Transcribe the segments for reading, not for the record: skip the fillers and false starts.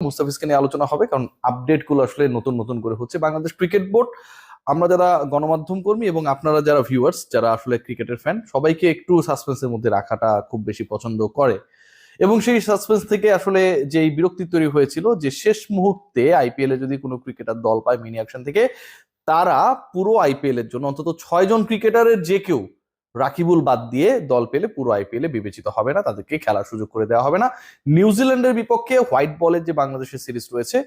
মুস্তাফিজকে নিয়ে আলোচনা হবে, কারণ আপডেটগুলো আসলে নতুন নতুন করে হচ্ছে। বাংলাদেশ ক্রিকেট বোর্ড, আমরা যারা গণমাধ্যম কর্মী এবং আপনারা যারা ভিউয়ার্স, যারা আসলে ক্রিকেটের ফ্যান, সবাইকে একটু সাসপেন্সের মধ্যে রাখাটা খুব বেশি পছন্দ করে। এবং সেই সাসপেন্স থেকে আসলে যে বিরক্তি তৈরি হয়েছিল যে শেষ মুহূর্তে আইপিএল এ যদি কোনো ক্রিকেটার দল পায় মিনি অ্যাকশন থেকে, তারা পুরো আইপিএল এর জন্য অন্তত 6 জন ক্রিকেটারের যে কেউ রাকিবুল বাদ দিয়ে দল পেলে পুরো আইপিএল এ বিবেচিত হবে না, তাদেরকে খেলার সুযোগ করে দেওয়া হবে না। নিউজিল্যান্ডের বিপক্ষে হোয়াইট বলের যে বাংলাদেশের সিরিজ রয়েছে,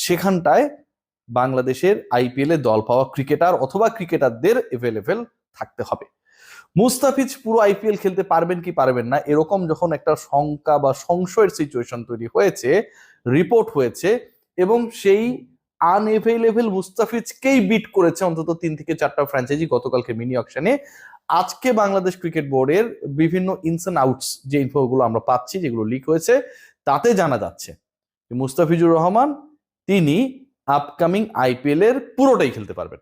সেখানটায় বাংলাদেশের আইপিএল এ দল পাওয়া ক্রিকেটার অথবা ক্রিকেটারদের এভেলেবেল থাকতে হবে। মুস্তাফিজ পুরো আইপিএল খেলতে পারবেন কি পারবেন না, এরকম যখন একটা শঙ্কা বা সংশয়ের সিচুয়েশন তৈরি হয়েছে, রিপোর্ট হয়েছে, এবং সেই আনএভেলেবেল মুস্তাফিজকেই বিট করেছে অন্তত 3 থেকে 4টা ফ্র্যাঞ্চাইজি গতকালকে মিনি অকশনে। আজকে বাংলাদেশ ক্রিকেট বোর্ডের বিভিন্ন ইনস এন্ড আউটস যে ইনফোগুলো আমরা পাচ্ছি, যেগুলো লিক হয়েছে, তাতে জানা যাচ্ছে যে মুস্তাফিজুর রহমান তিনি আপকামিং আইপিএল এর পুরোটাই খেলতে পারবেন।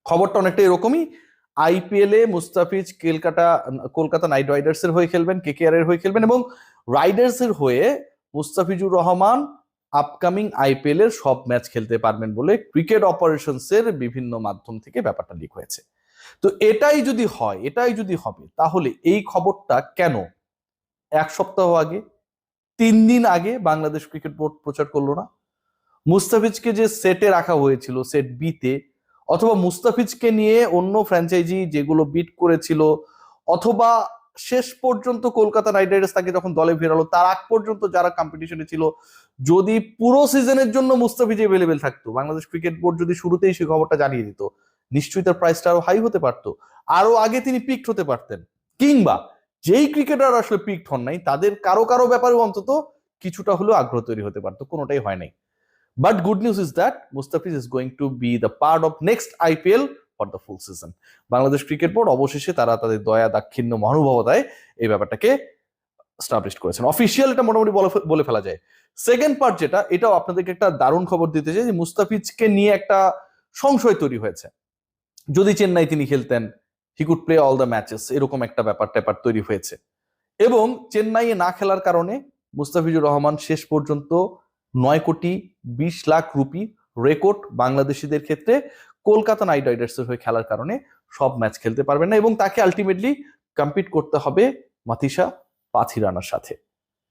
খবরটা অনেকটা এরকমই। আইপিএল এ মুস্তাফিজ কলকাতা নাইট রাইডার্স এর হয়ে খেলবেন, কেকেআর এর হয়ে খেলবেন, এবং রাইডার্স এর হয়ে মুস্তাফিজুর রহমান আপকামিং আইপিএল এর সব ম্যাচ খেলতে পারবেন বলে ক্রিকেট অপারেশনস এর বিভিন্ন মাধ্যম থেকে ব্যাপারটা লিক হয়েছে। তো এটাই যদি হয়, এটাই যদি হবে, তাহলে এই খবরটা কেন 1 সপ্তাহ আগে, 3 দিন আগে বাংলাদেশ ক্রিকেট বোর্ড প্রচার করলো না? মুস্তাফিজকে যে সেটে রাখা হয়েছিল, সেট বিতে, অথবা মুস্তাফিজকে নিয়ে অন্য ফ্র্যাঞ্চাইজি যেগুলো বিট করেছিল, অথবা শেষ পর্যন্ত কলকাতা নাইট রাইডার্স তাকে যখন দলে ফেরালো তার আগ পর্যন্ত যারা কম্পিটিশনে ছিল, যদি পুরো সিজনের জন্য মুস্তাফিজ এভেলেবেল থাকতো, বাংলাদেশ ক্রিকেট বোর্ড যদি শুরুতেই সেই খবরটা জানিয়ে দিত, নিশ্চয়ই তার প্রাইসটা আরো হাই হতে পারতো, আরো আগে তিনি পিকড হতে পারতেন। কিংবা যেই ক্রিকেটার আসলে পিকড হন নাই, তাদের কারো কারো ব্যাপারেও অন্তত কিছুটা হলেও আগ্রহ তৈরি হতে পারতো। কোনোটাই হয় নাই। But good news is that Mustafiz is going to be the part of next IPL for the full season. Bangladesh cricket board অবশেষে তারা তাদের দয়া দাক্ষিণ্য মহানুভবতায় এই ব্যাপারটাকে স্টাবলিশ করেছেন। অফিসিয়াল এটা মোটামুটি বলে ফেলা যায়। সেকেন্ড পার্ট যেটা, এটাও আপনাদেরকে একটা দারুণ খবর দিতে চাই যে মুস্তাফিজকে নিয়ে একটা সংশয় তৈরি হয়েছে। যদি চেন্নাই তিনি খেলতেন, he could play all the matches, এরকম একটা ব্যাপার তৈরি হয়েছে। এবং চেন্নাইয়ে না খেলার কারণে মুস্তাফিজুর রহমান শেষ পর্যন্ত 9,20,00,000 রুপি রেকর্ড বাংলাদেশিদের ক্ষেত্রে কলকাতা নাইট রাইডার্সের হয়ে খেলার কারণে সব ম্যাচ খেলতে পারবেন না, এবং তাকে আলটিমেটলি কম্পিট করতে হবে মাথিসা পাথিরানার সাথে।